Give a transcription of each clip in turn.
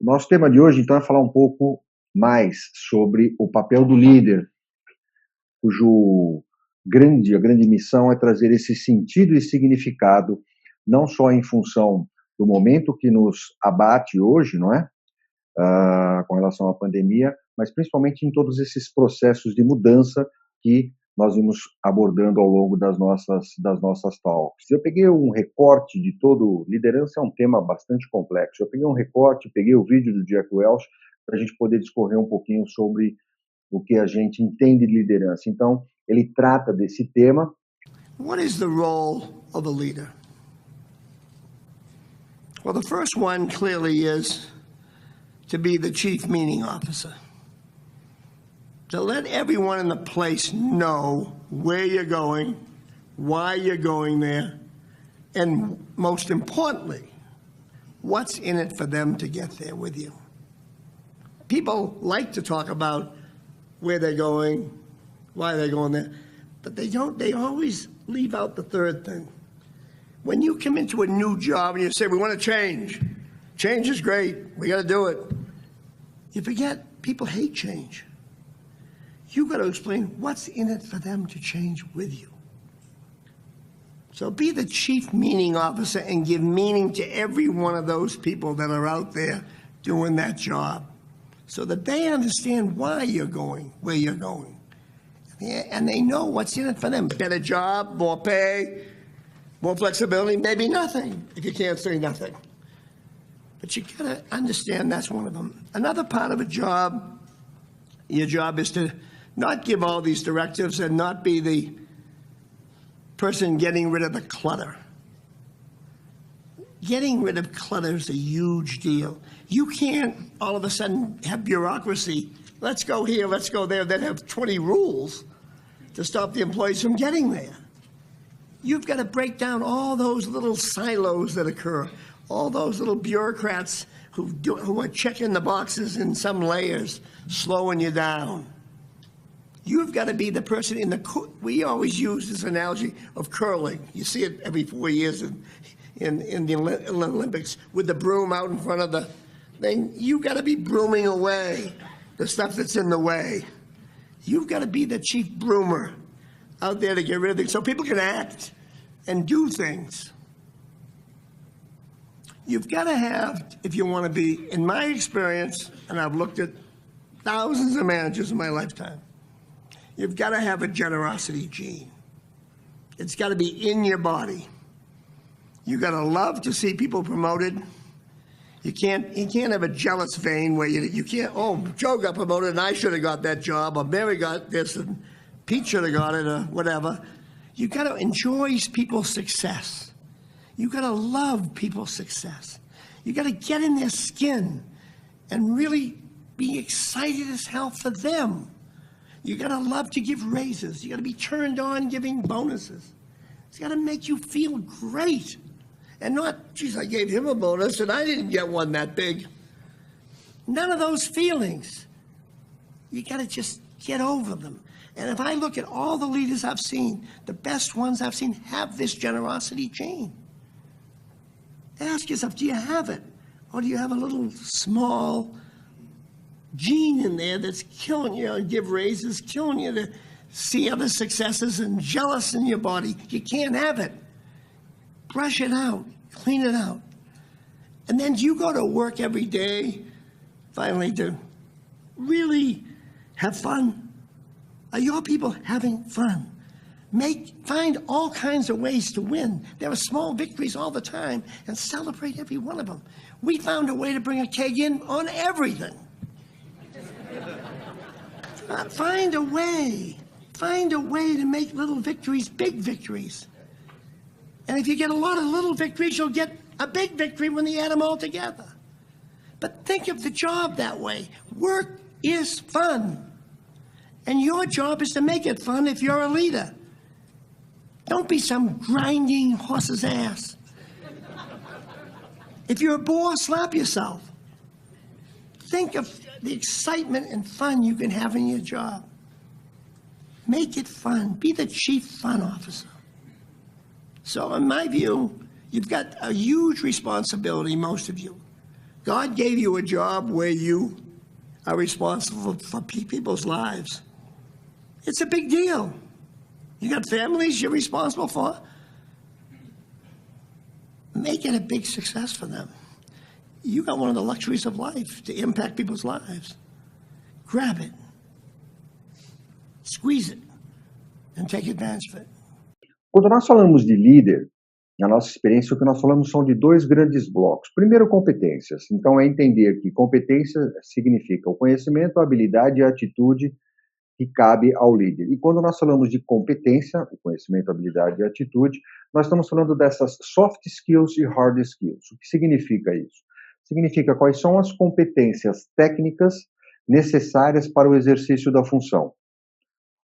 Nosso tema de hoje, então, é falar um pouco mais sobre o papel do líder, a grande missão é trazer esse sentido e significado, não só em função do momento que nos abate hoje, não é? Com relação à pandemia, mas principalmente em todos esses processos de mudança que nós vimos abordando ao longo das nossas talks. Eu peguei um recorte de todo, liderança é um tema bastante complexo. Eu peguei um recorte, peguei o vídeo do Jack Welch para a gente poder discorrer um pouquinho sobre o que a gente entende de liderança. Então, ele trata desse tema. What is the role of a leader? Well, the first one clearly is to be the chief meeting officer. To let everyone in the place know where you're going, why you're going there, and most importantly, what's in it for them to get there with you. People like to talk about where they're going, why they're going there, but they don't. They always leave out the third thing. When you come into a new job and you say, we want to change. Change is great. We got to do it. You forget people hate change. You've got to explain what's in it for them to change with you. So be the chief meaning officer and give meaning to every one of those people that are out there doing that job so that they understand why you're going where you're going. And they know what's in it for them. Better job, more pay, more flexibility, maybe nothing if you can't say nothing. But you gotta understand that's one of them. Another part of a job, your job is to not give all these directives and not be the person getting rid of the clutter. Getting rid of clutter is a huge deal. You can't all of a sudden have bureaucracy. Let's go here, let's go there, then have 20 rules to stop the employees from getting there. You've got to break down all those little silos that occur, all those little bureaucrats who are checking the boxes in some layers, slowing you down. You've got to be the person we always use this analogy of curling. You see it every 4 years in the Olympics with the broom out in front of the thing. You've got to be brooming away the stuff that's in the way. You've got to be the chief broomer out there to get rid of things so people can act and do things. You've got to have, if you want to be, in my experience, and I've looked at thousands of managers in my lifetime, you've got to have a generosity gene. It's got to be in your body. You've got to love to see people promoted. You can't have a jealous vein where you can't, oh, Joe got promoted and I should have got that job, or Mary got this and Pete should have got it, or whatever. You've got to enjoy people's success. You've got to love people's success. You've got to get in their skin and really be excited as hell for them. You've got to love to give raises. You've got to be turned on giving bonuses. It's got to make you feel great. And not, geez, I gave him a bonus and I didn't get one that big. None of those feelings. You got to just get over them. And if I look at all the leaders I've seen, the best ones I've seen have this generosity gene. Ask yourself, do you have it? Or do you have a little small gene in there that's killing you to give raises, killing you to see other successes and jealous in your body? You can't have it. Brush it out, clean it out. And then you go to work every day, finally, to really have fun. Are your people having fun? Find all kinds of ways to win. There are small victories all the time, and celebrate every one of them. We found a way to bring a keg in on everything. Find a way to make little victories big victories. And if you get a lot of little victories, you'll get a big victory when you add them all together. But think of the job that way. Work is fun. And your job is to make it fun if you're a leader. Don't be some grinding horse's ass. If you're a boss, slap yourself. Think of the excitement and fun you can have in your job. Make it fun. Be the chief fun officer. So in my view, you've got a huge responsibility, most of you, God gave you a job where you are responsible for people's lives. It's a big deal. You got families you're responsible for. Make it a big success for them. You got one of the luxuries of life to impact people's lives. Grab it, squeeze it, and take advantage of it. Quando nós falamos de líder, na nossa experiência, o que nós falamos são de dois grandes blocos. Primeiro, competências. Então, é entender que competência significa o conhecimento, a habilidade e a atitude que cabe ao líder. E quando nós falamos de competência, o conhecimento, a habilidade e a atitude, nós estamos falando dessas soft skills e hard skills. O que significa isso? Significa quais são as competências técnicas necessárias para o exercício da função.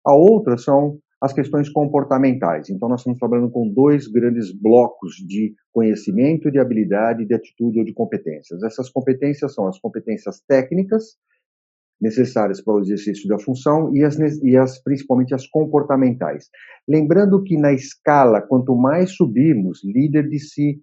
A outra são as questões comportamentais. Então, nós estamos trabalhando com dois grandes blocos de conhecimento, de habilidade, de atitude ou de competências. Essas competências são as competências técnicas necessárias para o exercício da função e principalmente as comportamentais. Lembrando que na escala, quanto mais subirmos, líder de si,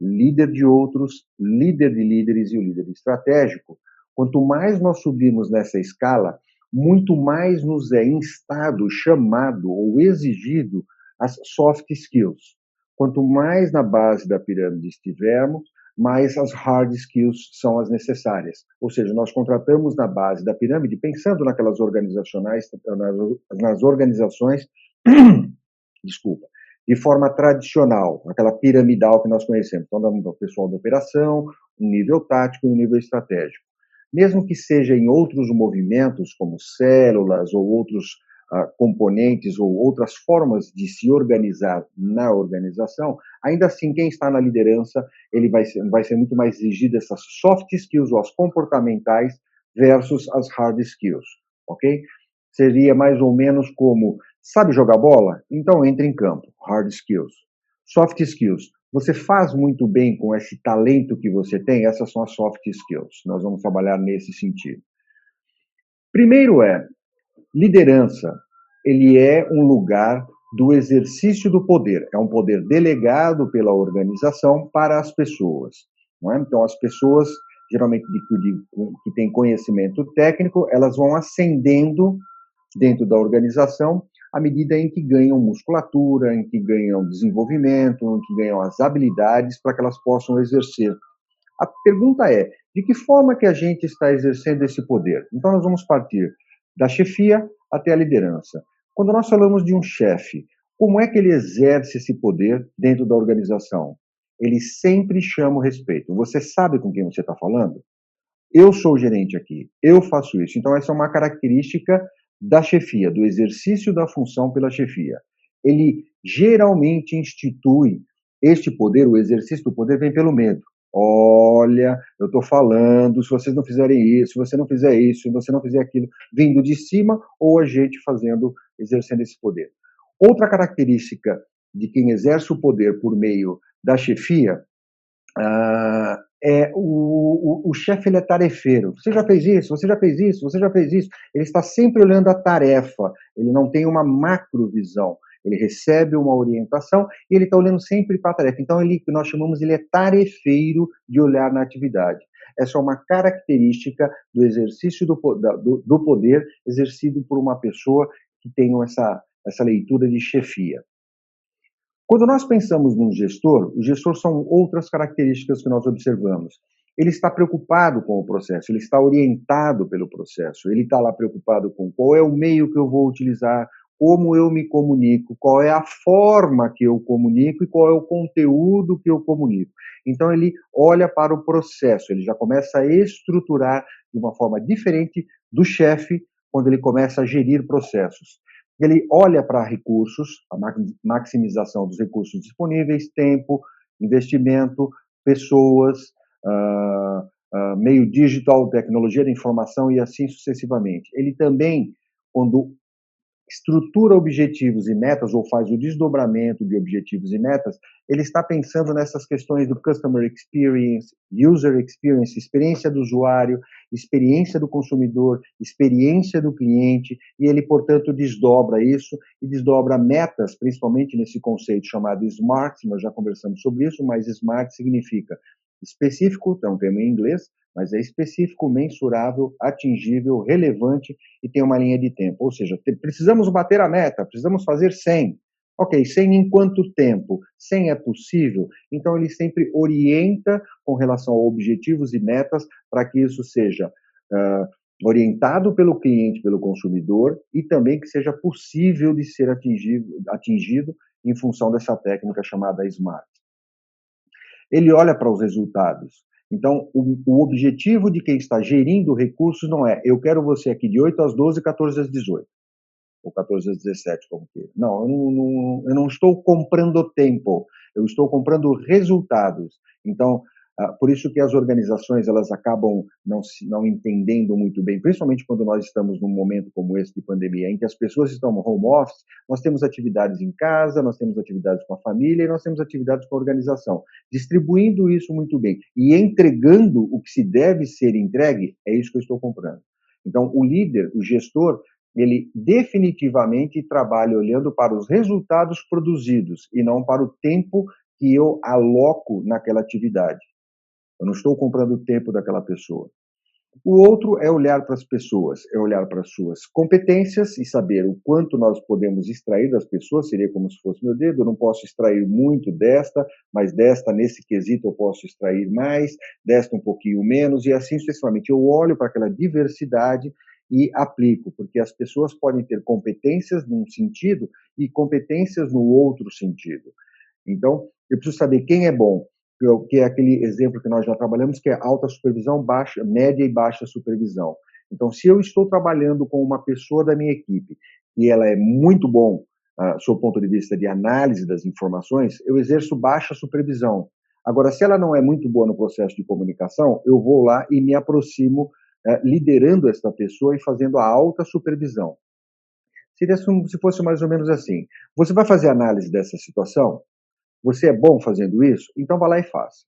líder de outros, líder de líderes e o líder estratégico, quanto mais nós subirmos nessa escala, muito mais nos é instado, chamado ou exigido as soft skills. Quanto mais na base da pirâmide estivermos, mais as hard skills são as necessárias. Ou seja, nós contratamos na base da pirâmide, pensando naquelas organizacionais, nas organizações, desculpa, de forma tradicional, aquela piramidal que nós conhecemos. Então, o pessoal da operação, um nível tático e um nível estratégico. Mesmo que seja em outros movimentos, como células ou outros componentes ou outras formas de se organizar na organização, ainda assim, quem está na liderança, ele vai ser muito mais exigido essas soft skills ou as comportamentais versus as hard skills, ok? Seria mais ou menos como, sabe jogar bola? Então entre em campo, hard skills. Soft skills, você faz muito bem com esse talento que você tem, essas são as soft skills. Nós vamos trabalhar nesse sentido. Primeiro liderança, ele é um lugar do exercício do poder. É um poder delegado pela organização para as pessoas. Não é? Então, as pessoas, geralmente, que têm conhecimento técnico, elas vão ascendendo dentro da organização à medida em que ganham musculatura, em que ganham desenvolvimento, em que ganham as habilidades para que elas possam exercer. A pergunta é, de que forma que a gente está exercendo esse poder? Então, nós vamos partir da chefia até a liderança. Quando nós falamos de um chefe, como é que ele exerce esse poder dentro da organização? Ele sempre chama o respeito. Você sabe com quem você está falando? Eu sou o gerente aqui, eu faço isso. Então, essa é uma característica da chefia, do exercício da função pela chefia. Ele geralmente institui este poder, o exercício do poder vem pelo medo. Olha, eu estou falando, se vocês não fizerem isso, se você não fizer isso, se você não fizer aquilo, vindo de cima ou a gente exercendo esse poder. Outra característica de quem exerce o poder por meio da chefia o chefe, ele é tarefeiro. Você já fez isso, você já fez isso, você já fez isso. Ele está sempre olhando a tarefa, ele não tem uma macrovisão. Ele recebe uma orientação e ele está olhando sempre para a tarefa. Então, nós chamamos, ele é tarefeiro de olhar na atividade. Essa é uma característica do exercício do poder exercido por uma pessoa que tem essa leitura de chefia. Quando nós pensamos num gestor, o gestor são outras características que nós observamos. Ele está preocupado com o processo, ele está orientado pelo processo, ele está lá preocupado com qual é o meio que eu vou utilizar, como eu me comunico, qual é a forma que eu comunico e qual é o conteúdo que eu comunico. Então, ele olha para o processo, ele já começa a estruturar de uma forma diferente do chefe quando ele começa a gerir processos. Ele olha para recursos, a maximização dos recursos disponíveis, tempo, investimento, pessoas, meio digital, tecnologia da informação e assim sucessivamente. Ele também, quando estrutura objetivos e metas ou faz o desdobramento de objetivos e metas, ele está pensando nessas questões do customer experience, user experience, experiência do usuário, experiência do consumidor, experiência do cliente, e ele, portanto, desdobra isso e desdobra metas, principalmente nesse conceito chamado SMART, nós já conversamos sobre isso, mas SMART significa Específico, é um termo em inglês, mas é específico, mensurável, atingível, relevante e tem uma linha de tempo. Ou seja, precisamos bater a meta, precisamos fazer 100. Ok, 100 em quanto tempo? 100 é possível? Então, ele sempre orienta com relação a objetivos e metas para que isso seja orientado pelo cliente, pelo consumidor, e também que seja possível de ser atingido em função dessa técnica chamada SMART. Ele olha para os resultados. Então, o objetivo de quem está gerindo recursos não é eu quero você aqui de 8 às 12, 14 às 18. Ou 14 às 17, como queira. Não, eu não estou comprando tempo, eu estou comprando resultados. Então, por isso que as organizações elas acabam não entendendo muito bem, principalmente quando nós estamos num momento como esse de pandemia, em que as pessoas estão no home office, nós temos atividades em casa, nós temos atividades com a família e nós temos atividades com a organização. Distribuindo isso muito bem e entregando o que se deve ser entregue, é isso que eu estou comprando. Então, o líder, o gestor, ele definitivamente trabalha olhando para os resultados produzidos e não para o tempo que eu aloco naquela atividade. Eu não estou comprando o tempo daquela pessoa. O outro é olhar para as pessoas, é olhar para as suas competências e saber o quanto nós podemos extrair das pessoas, seria como se fosse meu dedo, eu não posso extrair muito desta, mas desta, nesse quesito, eu posso extrair mais, desta um pouquinho menos, e assim sucessivamente. Eu olho para aquela diversidade e aplico, porque as pessoas podem ter competências num sentido e competências no outro sentido. Então, eu preciso saber quem é bom, que é aquele exemplo que nós já trabalhamos, que é alta supervisão, baixa, média e baixa supervisão. Então, se eu estou trabalhando com uma pessoa da minha equipe e ela é muito bom, sob o ponto de vista de análise das informações, eu exerço baixa supervisão. Agora, se ela não é muito boa no processo de comunicação, eu vou lá e me aproximo liderando esta pessoa e fazendo a alta supervisão. Se fosse mais ou menos assim, você vai fazer análise dessa situação? Você é bom fazendo isso? Então vá lá e faça.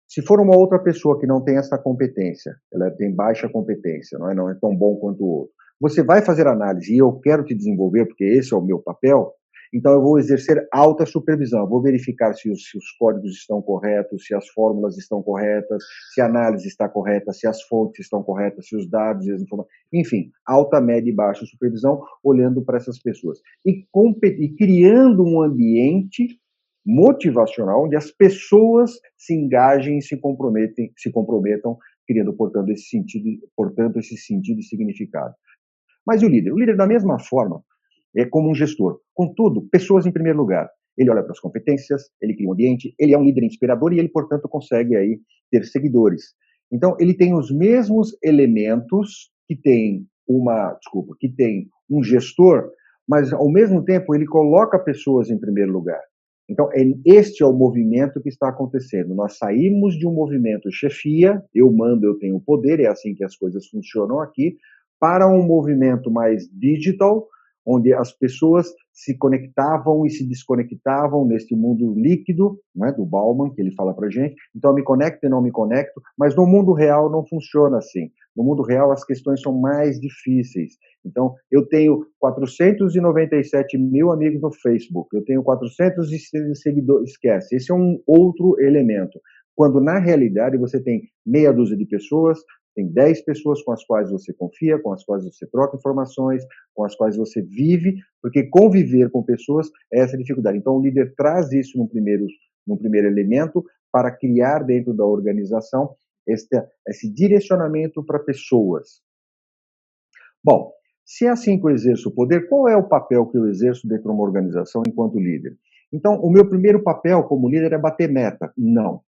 Se for uma outra pessoa que não tem essa competência, ela tem baixa competência, não é tão bom quanto o outro, você vai fazer análise e eu quero te desenvolver porque esse é o meu papel, então eu vou exercer alta supervisão, eu vou verificar se os códigos estão corretos, se as fórmulas estão corretas, se a análise está correta, se as fontes estão corretas, se os dados e as informações, enfim, alta, média e baixa supervisão, olhando para essas pessoas. E criando um ambiente motivacional, onde as pessoas se engajem e se comprometam, criando, portanto, esse sentido e significado. Mas e o líder? O líder, da mesma forma, é como um gestor. Contudo, pessoas em primeiro lugar. Ele olha para as competências, ele cria um ambiente, ele é um líder inspirador e ele, portanto, consegue aí ter seguidores. Então, ele tem os mesmos elementos que tem um gestor, mas, ao mesmo tempo, ele coloca pessoas em primeiro lugar. Então, este é o movimento que está acontecendo. Nós saímos de um movimento chefia, eu mando, eu tenho poder, é assim que as coisas funcionam aqui, para um movimento mais digital, onde as pessoas se conectavam e se desconectavam neste mundo líquido, né, do Bauman, que ele fala para a gente. Então, eu me conecto e não me conecto, mas no mundo real não funciona assim. No mundo real, as questões são mais difíceis. Então, eu tenho 497 mil amigos no Facebook, eu tenho 400 seguidores, esquece, esse é um outro elemento. Quando, na realidade, você tem meia dúzia de pessoas, tem 10 pessoas com as quais você confia, com as quais você troca informações, com as quais você vive, porque conviver com pessoas é essa dificuldade. Então, o líder traz isso num primeiro elemento para criar dentro da organização esse direcionamento para pessoas. Bom, se é assim que eu exerço o poder, qual é o papel que eu exerço dentro de uma organização enquanto líder? Então, o meu primeiro papel como líder é bater meta. Não.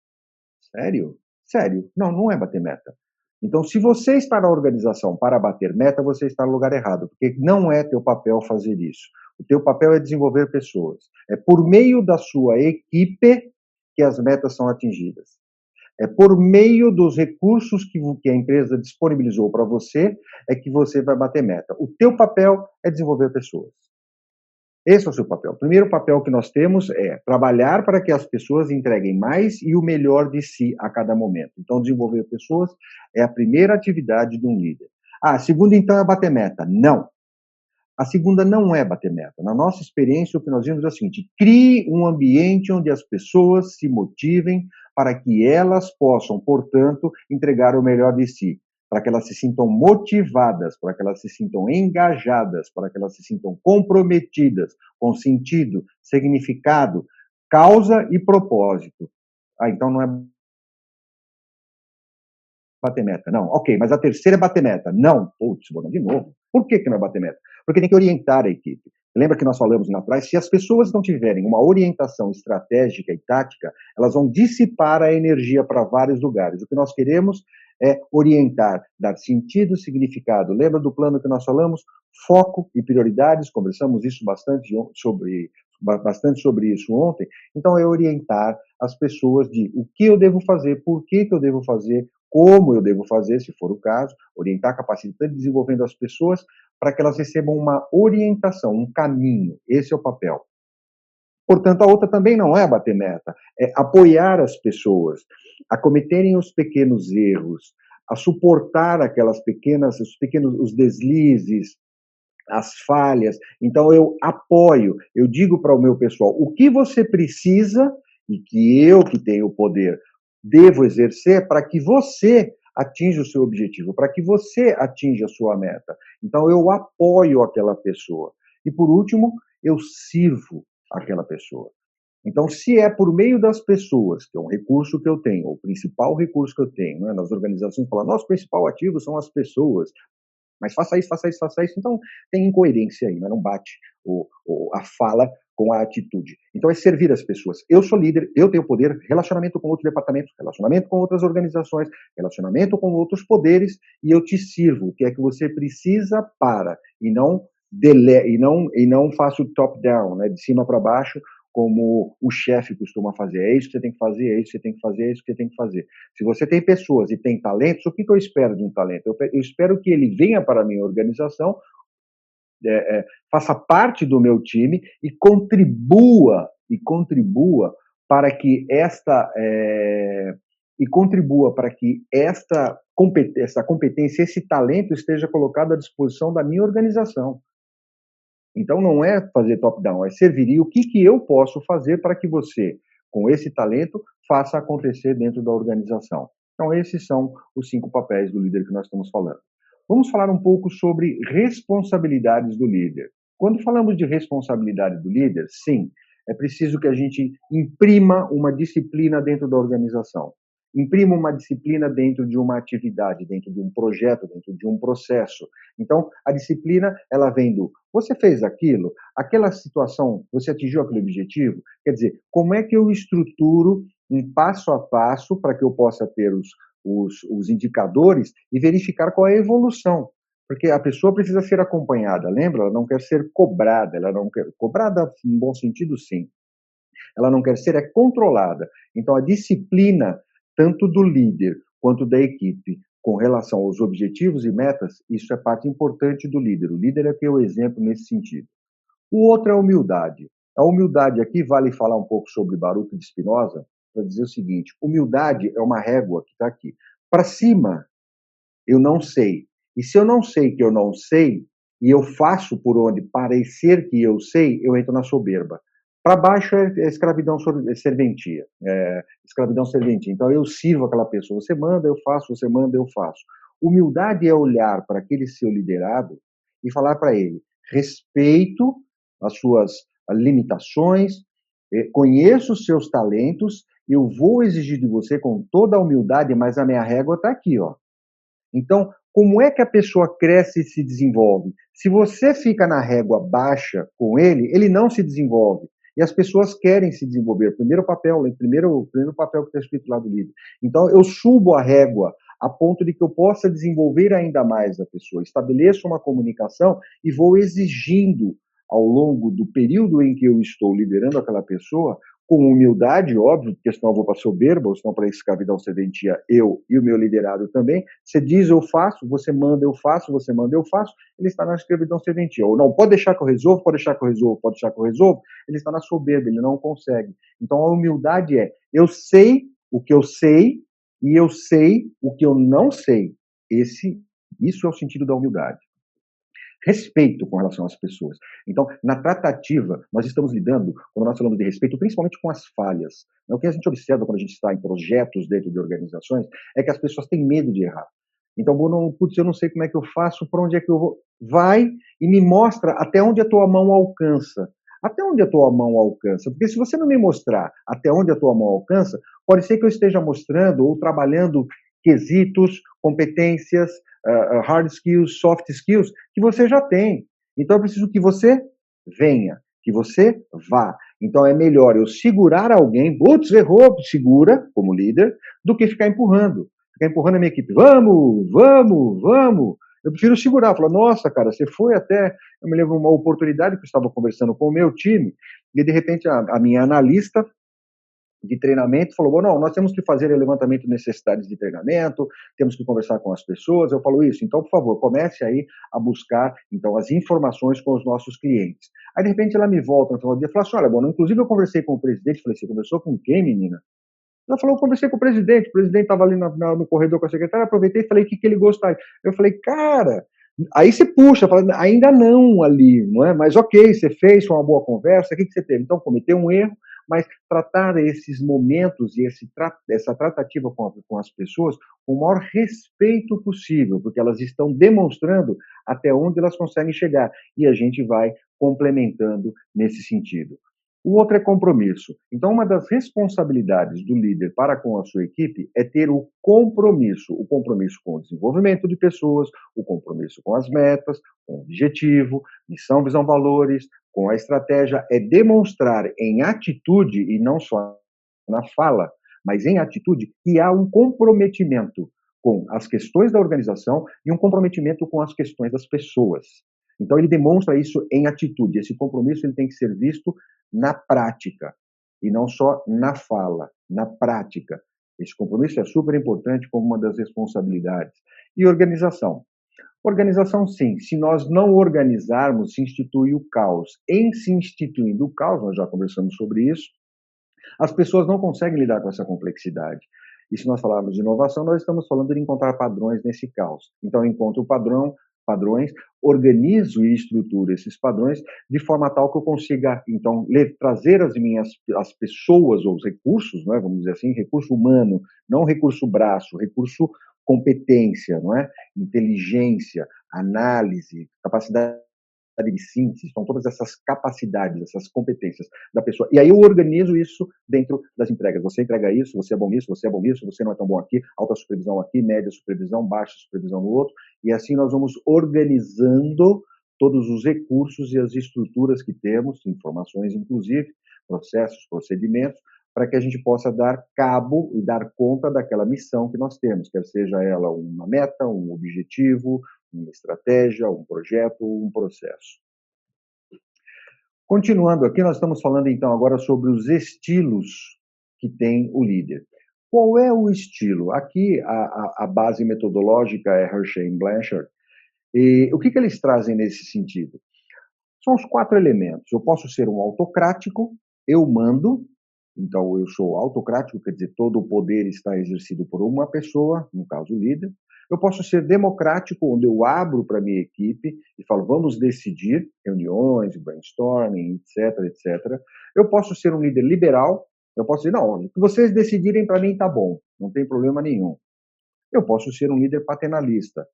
Sério? Sério. Não, não é bater meta. Então, se você está na organização para bater meta, você está no lugar errado, porque não é teu papel fazer isso. O teu papel é desenvolver pessoas. É por meio da sua equipe que as metas são atingidas. É por meio dos recursos que a empresa disponibilizou para você é que você vai bater meta. O teu papel é desenvolver pessoas. Esse é o seu papel. O primeiro papel que nós temos é trabalhar para que as pessoas entreguem mais e o melhor de si a cada momento. Então, desenvolver pessoas é a primeira atividade de um líder. A segunda, então, é bater meta. Não. A segunda não é bater meta. Na nossa experiência, o que nós vimos é o seguinte: crie um ambiente onde as pessoas se motivem para que elas possam, portanto, entregar o melhor de si, para que elas se sintam motivadas, para que elas se sintam engajadas, para que elas se sintam comprometidas com sentido, significado, causa e propósito. Então não é bater meta. Não, ok, mas a terceira é bater meta. Não, putz, de novo. Por que não é bater meta? Porque tem que orientar a equipe. Lembra que nós falamos lá atrás? Se as pessoas não tiverem uma orientação estratégica e tática, elas vão dissipar a energia para vários lugares. O que nós queremos é orientar, dar sentido, significado. Lembra do plano que nós falamos? Foco e prioridades, conversamos isso bastante sobre isso ontem. Então, é orientar as pessoas de o que eu devo fazer, por que eu devo fazer, como eu devo fazer, se for o caso, orientar, capacitando, desenvolvendo as pessoas para que elas recebam uma orientação, um caminho. Esse é o papel. Portanto, a outra também não é bater meta, é apoiar as pessoas a cometerem os pequenos erros, a suportar os deslizes, as falhas. Então, eu apoio, eu digo para o meu pessoal o que você precisa e que eu, que tenho o poder, devo exercer para que você atinja o seu objetivo, para que você atinja a sua meta. Então, eu apoio aquela pessoa. E, por último, eu sirvo aquela pessoa. Então, se é por meio das pessoas, que é um recurso que eu tenho, o principal recurso que eu tenho, né, nas organizações, falam, nosso principal ativo são as pessoas, mas faça isso, faça isso, faça isso. Então, tem incoerência aí, né? Não bate a fala com a atitude. Então, é servir as pessoas. Eu sou líder, eu tenho poder, relacionamento com outros departamentos, relacionamento com outras organizações, relacionamento com outros poderes, e eu te sirvo o que é que você precisa para, e não faço top-down, né? De cima para baixo, como o chefe costuma fazer. É isso que você tem que fazer, é isso que você tem que fazer, é isso que você tem que fazer. Se você tem pessoas e tem talentos, o que eu espero de um talento? Eu espero que ele venha para a minha organização, faça parte do meu time e contribua para que essa competência, esse talento esteja colocado à disposição da minha organização. Então, não é fazer top-down, é servir o que eu posso fazer para que você, com esse talento, faça acontecer dentro da organização. Então, esses são os 5 papéis do líder que nós estamos falando. Vamos falar um pouco sobre responsabilidades do líder. Quando falamos de responsabilidade do líder, sim, é preciso que a gente imprima uma disciplina dentro da organização. Imprima uma disciplina dentro de uma atividade, dentro de um projeto, dentro de um processo. Então, a disciplina, ela vem do você fez aquilo, aquela situação, você atingiu aquele objetivo? Quer dizer, como é que eu estruturo um passo a passo para que eu possa ter os indicadores e verificar qual é a evolução? Porque a pessoa precisa ser acompanhada, lembra? Ela não quer ser cobrada, ela não quer cobrada em bom sentido, sim. Ela não quer ser controlada. Então, a disciplina, tanto do líder quanto da equipe, com relação aos objetivos e metas, isso é parte importante do líder. O líder é que é o exemplo nesse sentido. O outro é a humildade. A humildade aqui vale falar um pouco sobre Baruch de Spinoza, para dizer o seguinte, humildade é uma régua que está aqui. Para cima, eu não sei. E se eu não sei que eu não sei, e eu faço por onde parecer que eu sei, eu entro na soberba. Para baixo é escravidão serventia. Escravidão serventia. Então, eu sirvo aquela pessoa. Você manda, eu faço. Você manda, eu faço. Humildade é olhar para aquele seu liderado e falar para ele, respeito as suas limitações, conheço os seus talentos, eu vou exigir de você com toda a humildade, mas a minha régua está aqui, ó. Então, como é que a pessoa cresce e se desenvolve? Se você fica na régua baixa com ele, ele não se desenvolve. E as pessoas querem se desenvolver. Primeiro papel que está escrito lá do livro. Então, eu subo a régua a ponto de que eu possa desenvolver ainda mais a pessoa. Estabeleço uma comunicação e vou exigindo, ao longo do período em que eu estou liderando aquela pessoa, com humildade, óbvio, porque senão eu vou para soberba, ou senão para escravidão serventia, eu e o meu liderado também. Você diz, eu faço, você manda, eu faço, você manda, eu faço, ele está na escravidão serventia. Ou não, pode deixar que eu resolvo, pode deixar que eu resolvo, pode deixar que eu resolvo, ele está na soberba, ele não consegue. Então, a humildade é, eu sei o que eu sei e eu sei o que eu não sei. Isso é o sentido da humildade. respeito com relação às pessoas. Então, na tratativa, nós estamos lidando, quando nós falamos de respeito, principalmente com as falhas. O que a gente observa quando a gente está em projetos dentro de organizações é que as pessoas têm medo de errar. Então, putz, eu não sei como é que eu faço, para onde é que eu vou. Vai e me mostra até onde a tua mão alcança. Até onde a tua mão alcança. Porque se você não me mostrar até onde a tua mão alcança, pode ser que eu esteja mostrando ou trabalhando quesitos, competências, hard skills, soft skills, que você já tem. Então, eu preciso que você venha, que você vá. Então, é melhor eu segurar alguém, putz, errou, segura, como líder, do que ficar empurrando. Ficar empurrando a minha equipe. Vamos, vamos, vamos. Eu prefiro segurar, falar, nossa, cara, você foi até... Eu me lembro uma oportunidade que eu estava conversando com o meu time, e de repente a minha analista de treinamento falou, bom, não, nós temos que fazer o levantamento de necessidades de treinamento, temos que conversar com as pessoas. Eu falo isso, então, por favor, comece aí a buscar, então, as informações com os nossos clientes. Aí, de repente, ela me volta no final do dia e fala assim, olha, bom, inclusive eu conversei com o presidente, falei, você conversou com quem, menina? Ela falou, eu conversei com o presidente estava ali no corredor com a secretária, aproveitei e falei o que ele gostaria. Eu falei, cara, aí você puxa, fala, ainda não ali, não é? Mas ok, você fez, foi uma boa conversa, o que você teve? Então, cometeu um erro, mas tratar esses momentos e essa tratativa com as pessoas com o maior respeito possível, porque elas estão demonstrando até onde elas conseguem chegar, e a gente vai complementando nesse sentido. O outro é compromisso. Então, uma das responsabilidades do líder para com a sua equipe é ter o compromisso com o desenvolvimento de pessoas, o compromisso com as metas, com o objetivo, missão, visão, valores, com a estratégia, é demonstrar em atitude, e não só na fala, mas em atitude, que há um comprometimento com as questões da organização e um comprometimento com as questões das pessoas. Então, ele demonstra isso em atitude. Esse compromisso ele tem que ser visto na prática, e não só na fala, na prática. Esse compromisso é super importante como uma das responsabilidades. E organização. Organização, sim. Se nós não organizarmos, se institui o caos. Em se instituindo o caos, nós já conversamos sobre isso, as pessoas não conseguem lidar com essa complexidade. E se nós falarmos de inovação, nós estamos falando de encontrar padrões nesse caos. Então, eu encontro o padrões, organizo e estruturo esses padrões de forma tal que eu consiga, então, trazer as pessoas ou os recursos, não é, vamos dizer assim, recurso humano, não recurso braço, recurso competência, não é? Inteligência, análise, capacidade de síntese, estão todas essas capacidades, essas competências da pessoa. E aí eu organizo isso dentro das entregas. Você entrega isso, você é bom nisso, você é bom nisso, você não é tão bom aqui, alta supervisão aqui, média supervisão, baixa supervisão no outro, e assim nós vamos organizando todos os recursos e as estruturas que temos, informações inclusive, processos, procedimentos, para que a gente possa dar cabo e dar conta daquela missão que nós temos, quer seja ela uma meta, um objetivo, uma estratégia, um projeto, um processo. Continuando aqui, nós estamos falando então agora sobre os estilos que tem o líder. Qual é o estilo? Aqui a base metodológica é Hershey e Blanchard. E o que eles trazem nesse sentido? São os 4 elementos. Eu posso ser um autocrático, eu mando, então eu sou autocrático, quer dizer, todo o poder está exercido por uma pessoa, no caso o líder. Eu posso ser democrático, onde eu abro para a minha equipe e falo, vamos decidir, reuniões, brainstorming, etc, etc. Eu posso ser um líder liberal, eu posso dizer, não, o que vocês decidirem para mim está bom, não tem problema nenhum. Eu posso ser um líder paternalista.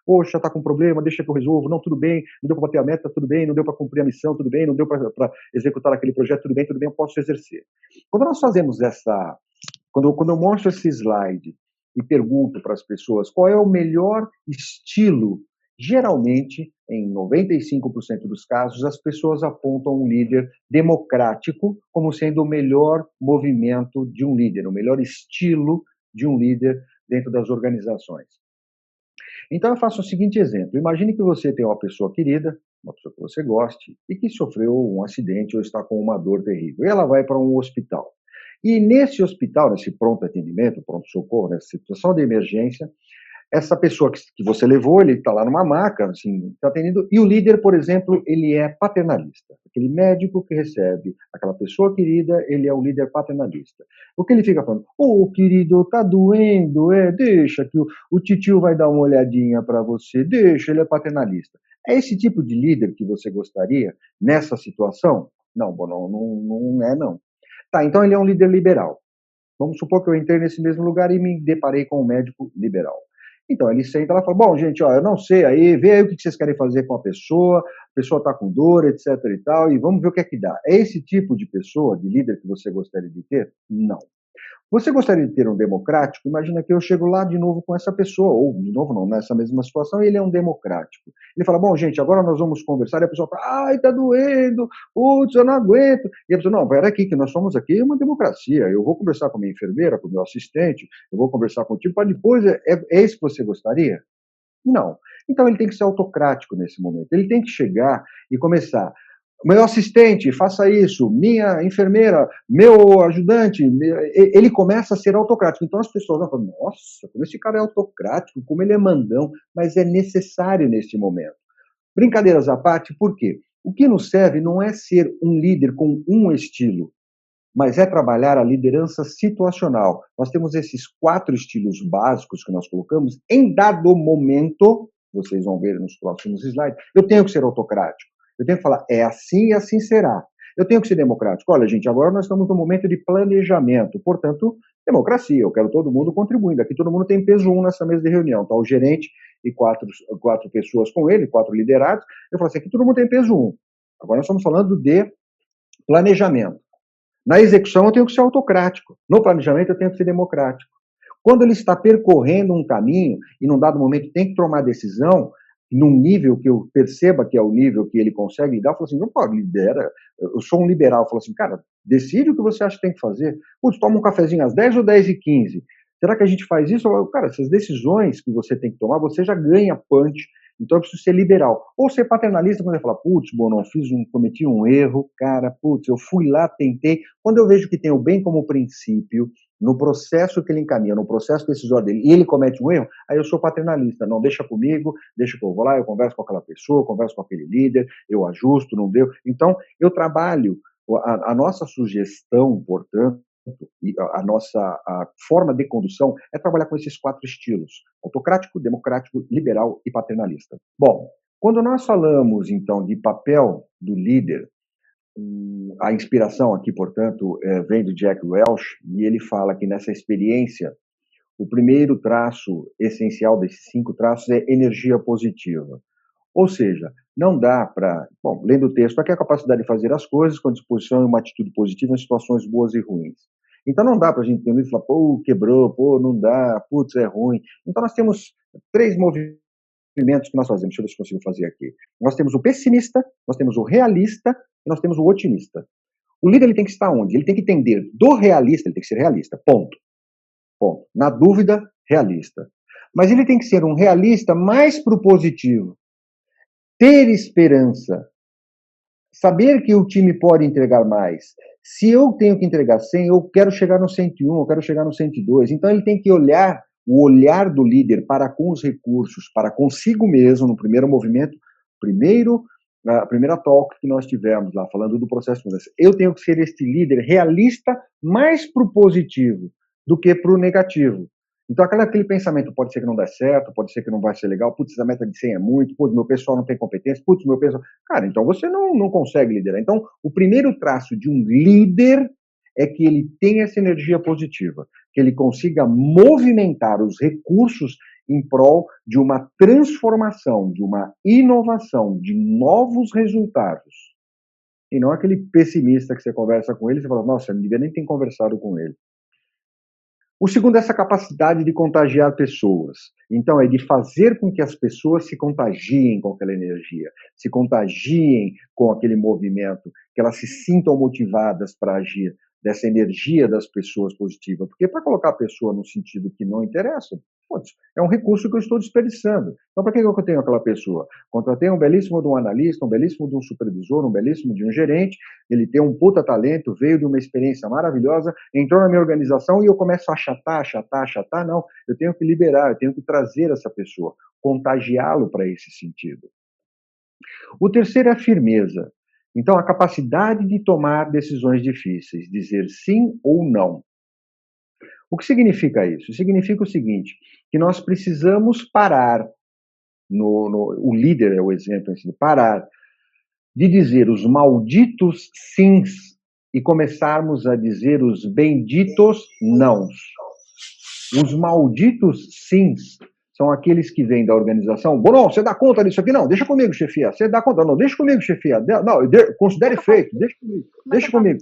Poxa, está com problema, deixa que eu resolvo, não, tudo bem, não deu para bater a meta, tudo bem, não deu para cumprir a missão, tudo bem, não deu para executar aquele projeto, tudo bem, eu posso exercer. Quando nós fazemos quando eu mostro esse slide e pergunto para as pessoas qual é o melhor estilo, geralmente, em 95% dos casos, as pessoas apontam um líder democrático como sendo o melhor movimento de um líder, o melhor estilo de um líder dentro das organizações. Então eu faço o seguinte exemplo, imagine que você tem uma pessoa querida, uma pessoa que você goste, e que sofreu um acidente ou está com uma dor terrível, e ela vai para um hospital. E nesse hospital, nesse pronto atendimento, pronto-socorro, nessa situação de emergência, essa pessoa que você levou, ele está lá numa maca, assim, está atendendo, e o líder, por exemplo, ele é paternalista. Aquele médico que recebe aquela pessoa querida, ele é o líder paternalista. O que ele fica falando? Querido, tá doendo, deixa que o titio vai dar uma olhadinha para você, deixa, ele é paternalista. É esse tipo de líder que você gostaria nessa situação? Não, Bonon, não é não. Tá, então ele é um líder liberal. Vamos supor que eu entrei nesse mesmo lugar e me deparei com um médico liberal. Então ele senta lá e fala: bom, gente, ó, eu não sei aí, vê aí o que vocês querem fazer com a pessoa está com dor, etc e tal, e vamos ver o que é que dá. É esse tipo de pessoa, de líder que você gostaria de ter? Não. Você gostaria de ter um democrático? Imagina que eu chego lá de novo com essa pessoa, ou de novo não, nessa mesma situação, e ele é um democrático. Ele fala, bom, gente, agora nós vamos conversar, e a pessoa fala, ai, tá doendo, putz, eu não aguento. E a pessoa, não, pera aqui, que nós somos aqui uma democracia, eu vou conversar com a minha enfermeira, com o meu assistente, eu vou conversar contigo, para depois, é isso que você gostaria? Não. Então ele tem que ser autocrático nesse momento, ele tem que chegar e começar, meu assistente, faça isso, minha enfermeira, meu ajudante, ele começa a ser autocrático. Então as pessoas vão falar, nossa, como esse cara é autocrático, como ele é mandão, mas é necessário nesse momento. Brincadeiras à parte, por quê? O que nos serve não é ser um líder com um estilo, mas é trabalhar a liderança situacional. Nós temos esses 4 estilos básicos que nós colocamos, em dado momento, vocês vão ver nos próximos slides, eu tenho que ser autocrático. Eu tenho que falar, é assim e assim será. Eu tenho que ser democrático. Olha, gente, agora nós estamos no momento de planejamento, portanto, democracia. Eu quero todo mundo contribuindo. Aqui todo mundo tem peso 1 nessa mesa de reunião. Está o gerente e quatro pessoas com ele, 4 liderados. Eu falo assim, aqui todo mundo tem peso 1. Agora nós estamos falando de planejamento. Na execução eu tenho que ser autocrático. No planejamento eu tenho que ser democrático. Quando ele está percorrendo um caminho e num dado momento tem que tomar decisão, num nível que eu perceba que é o nível que ele consegue lidar, eu falo assim, não, lidera, eu sou um liberal, eu falo assim, cara, decide o que você acha que tem que fazer. Putz, toma um cafezinho às 10 ou 10h15. Será que a gente faz isso? Cara, essas decisões que você tem que tomar, você já ganha punch. Então eu preciso ser liberal. Ou ser paternalista quando ele fala, putz, Bonon, cometi um erro, cara, putz, eu fui lá, tentei. Quando eu vejo que tem o bem como princípio, no processo que ele encaminha, no processo decisório dele, e ele comete um erro, aí eu sou paternalista. Não, deixa comigo, deixa que eu vou lá, eu converso com aquela pessoa, eu converso com aquele líder, eu ajusto, não deu. Então, eu trabalho, a nossa sugestão, portanto, e a nossa forma de condução é trabalhar com esses 4 estilos: autocrático, democrático, liberal e paternalista. Bom, quando nós falamos, então, de papel do líder, a inspiração aqui, portanto, vem do Jack Welch, e ele fala que nessa experiência, o primeiro traço essencial desses 5 traços é energia positiva. Ou seja, não dá para, bom, lendo o texto, aqui é a capacidade de fazer as coisas com disposição e uma atitude positiva em situações boas e ruins. Então não dá para a gente ter um livro e falar, pô, quebrou, pô, não dá, putz, é ruim. Então nós temos 3 movimentos que nós fazemos, deixa eu ver se consigo fazer aqui. Nós temos o pessimista, nós temos o realista e nós temos o otimista. O líder ele tem que estar onde? Ele tem que entender do realista, ele tem que ser realista, ponto. Ponto. Na dúvida, realista. Mas ele tem que ser um realista mais pro positivo. Ter esperança, saber que o time pode entregar mais. Se eu tenho que entregar 100, eu quero chegar no 101, eu quero chegar no 102. Então ele tem que olhar, o olhar do líder para com os recursos, para consigo mesmo, no primeiro movimento, a primeira talk que nós tivemos lá, falando do processo de mudança. Eu tenho que ser este líder realista mais para o positivo do que para o negativo. Então, aquele pensamento pode ser que não dê certo, pode ser que não vai ser legal, putz, a meta de 100 é muito, putz, meu pessoal não tem competência, putz, meu pessoal... Cara, então você não consegue liderar. Então, o primeiro traço de um líder é que ele tenha essa energia positiva, que ele consiga movimentar os recursos em prol de uma transformação, de uma inovação, de novos resultados. E não aquele pessimista que você conversa com ele e você fala, nossa, eu não devia nem ter conversado com ele. O segundo é essa capacidade de contagiar pessoas. Então, é de fazer com que as pessoas se contagiem com aquela energia, se contagiem com aquele movimento, que elas se sintam motivadas para agir, dessa energia das pessoas positiva. Porque para colocar a pessoa no sentido que não interessa, putz, é um recurso que eu estou desperdiçando. Então, para que eu tenho aquela pessoa? Contratei um belíssimo de um analista, um belíssimo de um supervisor, um belíssimo de um gerente, ele tem um puta talento, veio de uma experiência maravilhosa, entrou na minha organização e eu começo a achatar. Não, eu tenho que liberar, eu tenho que trazer essa pessoa, contagiá-lo para esse sentido. O terceiro é a firmeza. Então, a capacidade de tomar decisões difíceis, dizer sim ou não. O que significa isso? Significa o seguinte, que nós precisamos parar o líder é o exemplo, assim, parar de dizer os malditos sims e começarmos a dizer os benditos nãos. Os malditos sims são aqueles que vêm da organização. Bom, não, você dá conta disso aqui? Não, deixa comigo, chefia. Você dá conta? Não, deixa comigo, chefia. Não, considere feito, deixa comigo. Deixa comigo.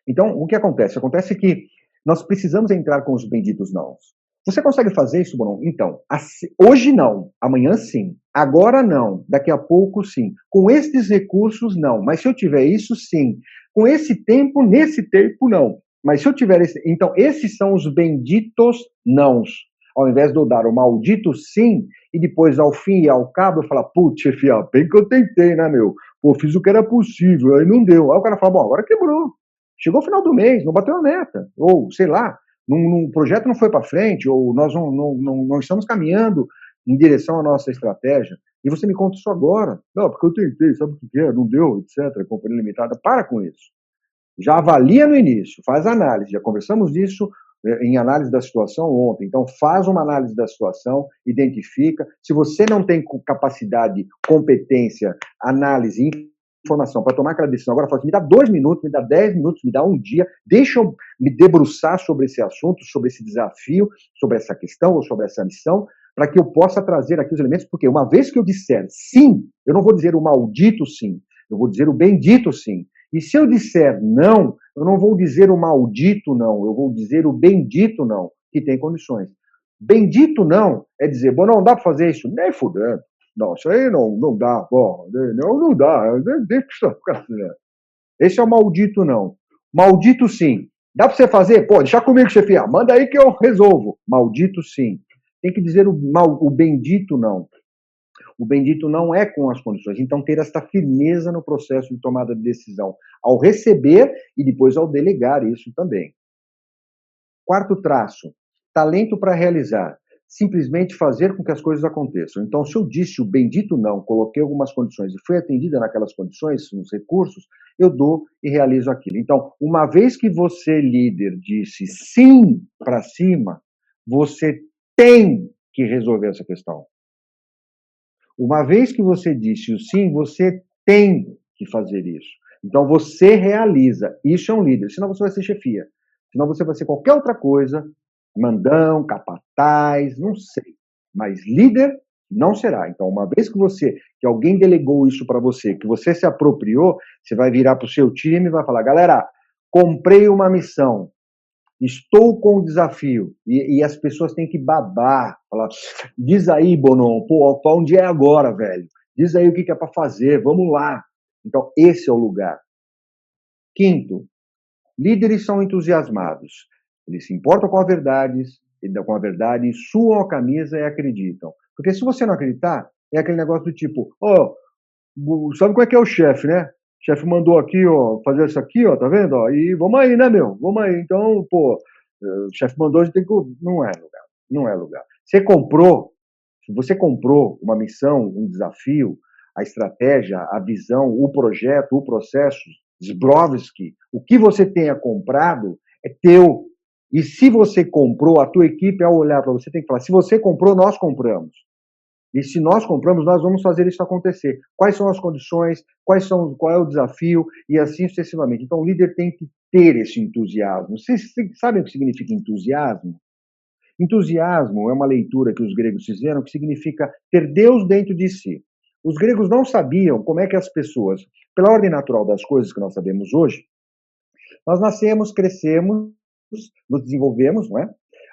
Então, o que acontece? Acontece que nós precisamos entrar com os benditos nãos. Você consegue fazer isso, Bonon? Então, hoje não, amanhã sim, agora não, daqui a pouco sim. Com estes recursos, não. Mas se eu tiver isso, sim. Com esse tempo, nesse tempo, não. Mas se eu tiver esse... Então, esses são os benditos nãos. Ao invés de eu dar o maldito sim, e depois, ao fim e ao cabo, eu falar, putz, chefia, bem que eu tentei, né, meu? Pô, fiz o que era possível, aí não deu. Aí o cara fala, bom, agora quebrou. Chegou o final do mês, não bateu a meta. Ou, sei lá, um projeto não foi para frente, ou nós não estamos caminhando em direção à nossa estratégia. E você me conta isso agora. Não, porque eu tentei, sabe o que é? Não deu, etc. Companhia limitada. Para com isso. Já avalia no início, faz análise. Já conversamos disso em análise da situação ontem. Então, faz uma análise da situação, identifica. Se você não tem capacidade, competência, análise, informação para tomar aquela decisão, agora fala assim, me dá 2 minutos, me dá 10 minutos, me dá um dia, deixa eu me debruçar sobre esse assunto, sobre esse desafio, sobre essa questão ou sobre essa missão, para que eu possa trazer aqui os elementos, porque uma vez que eu disser sim, eu não vou dizer o maldito sim, eu vou dizer o bendito sim. E se eu disser não, eu não vou dizer o maldito não, eu vou dizer o bendito não, que tem condições. Bendito não é dizer, bom, não dá para fazer isso, nem fudendo. Não, isso aí não dá, bom, não dá, deixa eu ficar assim. Esse é o maldito não. Maldito sim. Dá para você fazer? Pô, deixa comigo, chefia, manda aí que eu resolvo. Maldito sim. Tem que dizer o bendito não. O bendito não é com as condições. Então, ter esta firmeza no processo de tomada de decisão, ao receber e depois ao delegar isso também. Quarto traço, talento para realizar. Simplesmente fazer com que as coisas aconteçam. Então, se eu disse o bendito não, coloquei algumas condições e fui atendida naquelas condições, nos recursos, eu dou e realizo aquilo. Então, uma vez que você, líder, disse sim para cima, você tem que resolver essa questão. Uma vez que você disse o sim, você tem que fazer isso. Então, você realiza. Isso é um líder. Senão você vai ser chefia. Senão você vai ser qualquer outra coisa, mandão, capataz, não sei. Mas líder não será. Então, uma vez que alguém delegou isso para você, que você se apropriou, você vai virar para o seu time e vai falar, galera, comprei uma missão, estou com um desafio. E as pessoas têm que babar, falar, diz aí, Bonon, pô, pra onde é agora, velho? Diz aí o que é para fazer, vamos lá. Então, esse é o lugar. Quinto, líderes são entusiasmados. Eles se importam com a verdade, suam a camisa e acreditam. Porque se você não acreditar, é aquele negócio do tipo, sabe como é que é o chefe, né? O chefe mandou aqui, ó, fazer isso aqui, ó, tá vendo? Ó, e vamos aí, né, meu? Vamos aí. Então, pô, o chefe mandou, a gente tem que... Não é lugar. Não é lugar. Se você comprou uma missão, um desafio, a estratégia, a visão, o projeto, o processo, Zbrovski, o que você tenha comprado é teu. E se você comprou, a tua equipe, ao olhar para você, tem que falar, se você comprou, nós compramos. E se nós compramos, nós vamos fazer isso acontecer. Quais são as condições, qual é o desafio, e assim sucessivamente. Então, o líder tem que ter esse entusiasmo. Vocês sabem o que significa entusiasmo? Entusiasmo é uma leitura que os gregos fizeram, que significa ter Deus dentro de si. Os gregos não sabiam como é que as pessoas, pela ordem natural das coisas que nós sabemos hoje, nós nascemos, crescemos, nos desenvolvemos, não é?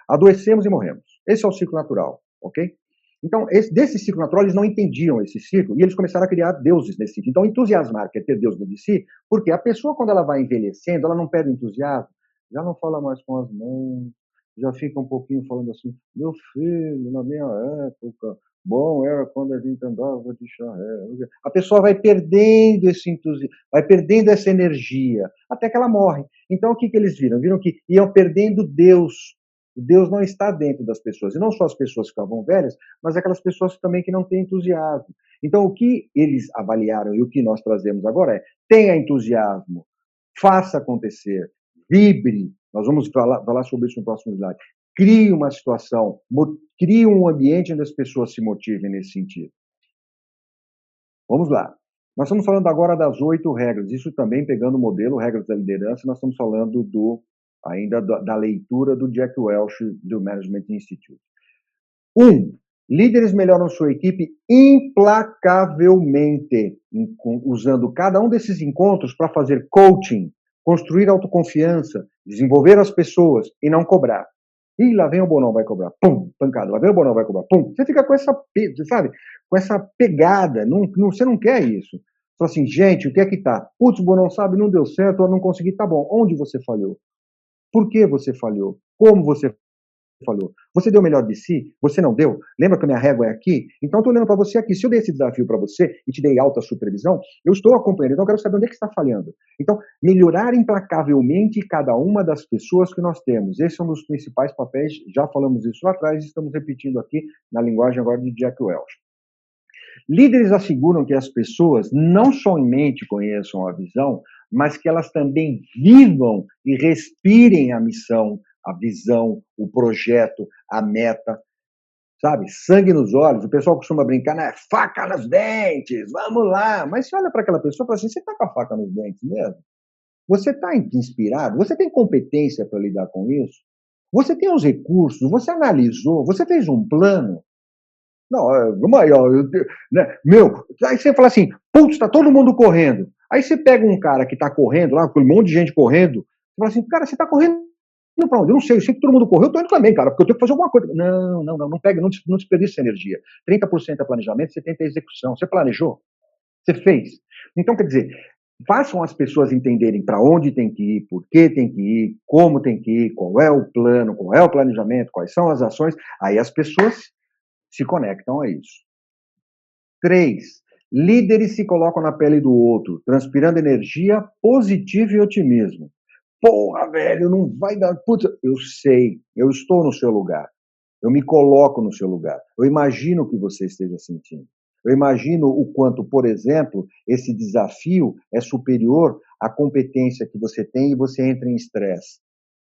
Adoecemos e morremos. Esse é o ciclo natural, ok? Então, desse ciclo natural, eles não entendiam esse ciclo e eles começaram a criar deuses nesse ciclo. Então, entusiasmar quer ter Deus dentro de si, porque a pessoa, quando ela vai envelhecendo, ela não perde entusiasmo, já não fala mais com as mãos, já fica um pouquinho falando assim, meu filho, na minha época, bom era quando a gente andava de charré. A pessoa vai perdendo esse entusiasmo, vai perdendo essa energia, até que ela morre. Então, o que eles viram? Viram que iam perdendo Deus. Deus não está dentro das pessoas. E não só as pessoas que ficavam velhas, mas aquelas pessoas também que não têm entusiasmo. Então, o que eles avaliaram e o que nós trazemos agora é, tenha entusiasmo, faça acontecer, vibre. Nós vamos falar sobre isso no próximo slide. crie uma situação, crie um ambiente onde as pessoas se motivem nesse sentido. Vamos lá. Nós estamos falando agora das 8 regras, isso também pegando o modelo Regras da Liderança, nós estamos falando ainda da leitura do Jack Welch, do Management Institute. 1. Líderes melhoram sua equipe implacavelmente, usando cada um desses encontros para fazer coaching, construir autoconfiança, desenvolver as pessoas e não cobrar. Ih, lá vem o Bonão, vai cobrar. Pum, pancada. Lá vem o Bonão, vai cobrar. Pum. Você fica com essa, sabe, com essa pegada. Você não quer isso. Fala assim, gente, o que é que tá? Putz, o Bonão sabe, não deu certo, eu não consegui. Tá bom, onde você falhou? Por que você falhou? Como você falhou? Você deu o melhor de si? Você não deu? Lembra que a minha régua é aqui? Então eu estou olhando para você aqui. Se eu dei esse desafio para você e te dei alta supervisão, eu estou acompanhando. Então eu quero saber onde é que está falhando. Então, melhorar implacavelmente cada uma das pessoas que nós temos. Esse é um dos principais papéis. Já falamos isso lá atrás e estamos repetindo aqui na linguagem agora de Jack Welch. Líderes asseguram que as pessoas não somente conheçam a visão, mas que elas também vivam e respirem a missão, a visão, o projeto, a meta, sabe? Sangue nos olhos. O pessoal costuma brincar, né? Faca nos dentes, vamos lá. Mas você olha para aquela pessoa e fala assim, você está com a faca nos dentes mesmo? Você está inspirado? Você tem competência para lidar com isso? Você tem os recursos? Você analisou? Você fez um plano? Não, vamos aí, ó, né? Aí você fala assim, putz, está todo mundo correndo. Aí você pega um cara que está correndo lá, com um monte de gente correndo, você fala assim, cara, você está correndo para onde? Eu não sei, eu sei que todo mundo correu, eu estou indo também, cara, porque eu tenho que fazer alguma coisa. Não pega, não desperdiça energia. 30% é planejamento, 70% é execução. Você planejou? Você fez? Então, quer dizer, façam as pessoas entenderem para onde tem que ir, por que tem que ir, como tem que ir, qual é o plano, qual é o planejamento, quais são as ações, aí as pessoas se conectam a isso. 3. Líderes se colocam na pele do outro, transpirando energia positiva e otimismo. Porra, velho, não vai dar... Putz, eu sei, eu estou no seu lugar. Eu me coloco no seu lugar. Eu imagino o que você esteja sentindo. Eu imagino o quanto, por exemplo, esse desafio é superior à competência que você tem e você entra em estresse.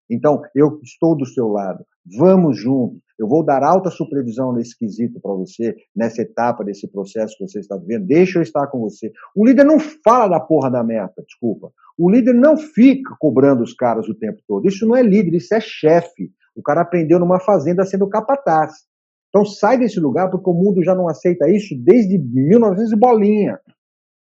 Então, eu estou do seu lado. Vamos juntos. Eu vou dar alta supervisão nesse quesito para você, nessa etapa desse processo que você está vivendo. Deixa eu estar com você. O líder não fala da porra da meta, desculpa. O líder não fica cobrando os caras o tempo todo. Isso não é líder, isso é chefe. O cara aprendeu numa fazenda sendo capataz. Então sai desse lugar, porque o mundo já não aceita isso desde 1900 e bolinha.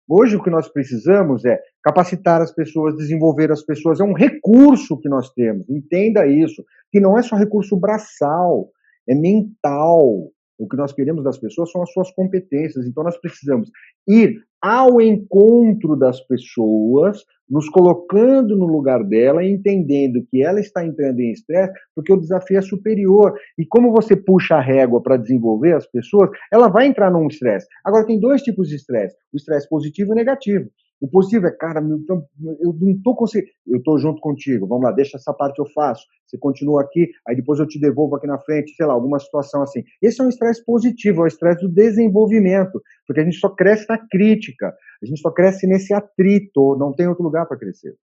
Hoje o que nós precisamos é capacitar as pessoas, desenvolver as pessoas. É um recurso que nós temos. Entenda isso. Que não é só recurso braçal, é mental. O que nós queremos das pessoas são as suas competências. Então nós precisamos ir ao encontro das pessoas, nos colocando no lugar dela, entendendo que ela está entrando em estresse, porque o desafio é superior. E como você puxa a régua para desenvolver as pessoas, ela vai entrar num estresse. Agora, tem 2 tipos de estresse: o estresse positivo e negativo. O positivo é, cara, eu não estou conseguindo, eu estou junto contigo, vamos lá, deixa essa parte eu faço, você continua aqui, aí depois eu te devolvo aqui na frente, sei lá, alguma situação assim. Esse é um estresse positivo, é o estresse do desenvolvimento, porque a gente só cresce na crítica, a gente só cresce nesse atrito, não tem outro lugar para crescer.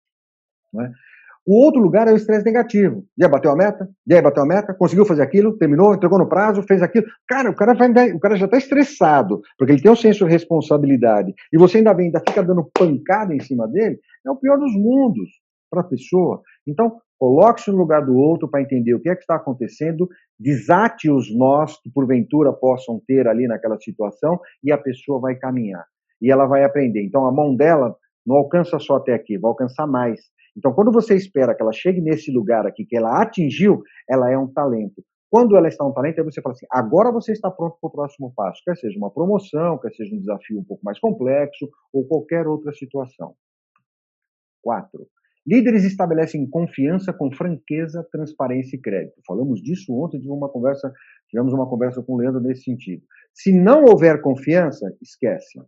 Não é? O outro lugar é o estresse negativo. E aí, bateu a meta? E aí, bateu a meta? Conseguiu fazer aquilo? Terminou? Entregou no prazo? Fez aquilo? Cara, o cara já está estressado, porque ele tem um senso de responsabilidade. E você ainda fica dando pancada em cima dele. É o pior dos mundos para a pessoa. Então, coloque-se no lugar do outro para entender o que é que está acontecendo, desate os nós que porventura possam ter ali naquela situação e a pessoa vai caminhar. E ela vai aprender. Então, a mão dela não alcança só até aqui, vai alcançar mais. Então, quando você espera que ela chegue nesse lugar aqui, que ela atingiu, ela é um talento. Quando ela está um talento, aí você fala assim, agora você está pronto para o próximo passo. Quer seja uma promoção, quer seja um desafio um pouco mais complexo, ou qualquer outra situação. 4. Líderes estabelecem confiança com franqueza, transparência e crédito. Falamos disso ontem, tivemos uma conversa com o Leandro nesse sentido. Se não houver confiança, esquece.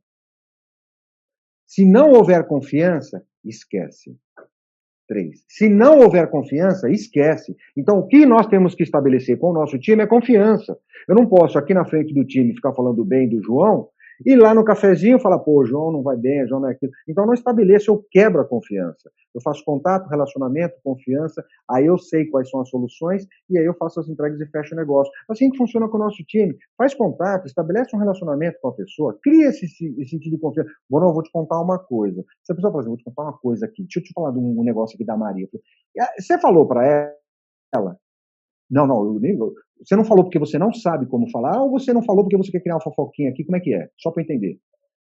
Se não houver confiança, esquece. 3. Se não houver confiança, esquece. Então, o que nós temos que estabelecer com o nosso time é confiança. Eu não posso, aqui na frente do time, ficar falando bem do João E lá no cafezinho fala, pô, o João não vai bem, o João não é aquilo. Então não estabeleço, eu quebro a confiança. Eu faço contato, relacionamento, confiança, aí eu sei quais são as soluções e aí eu faço as entregas e fecho o negócio. Assim que funciona com o nosso time. Faz contato, estabelece um relacionamento com a pessoa, cria esse sentido de confiança. Bom, não, eu vou te contar uma coisa. Se a pessoa fala assim, vou te contar uma coisa aqui, deixa eu te falar de um negócio aqui da Maria. Você falou para ela? Não, não, você não falou porque você não sabe como falar, ou você não falou porque você quer criar uma fofoquinha aqui, como é que é? Só para entender.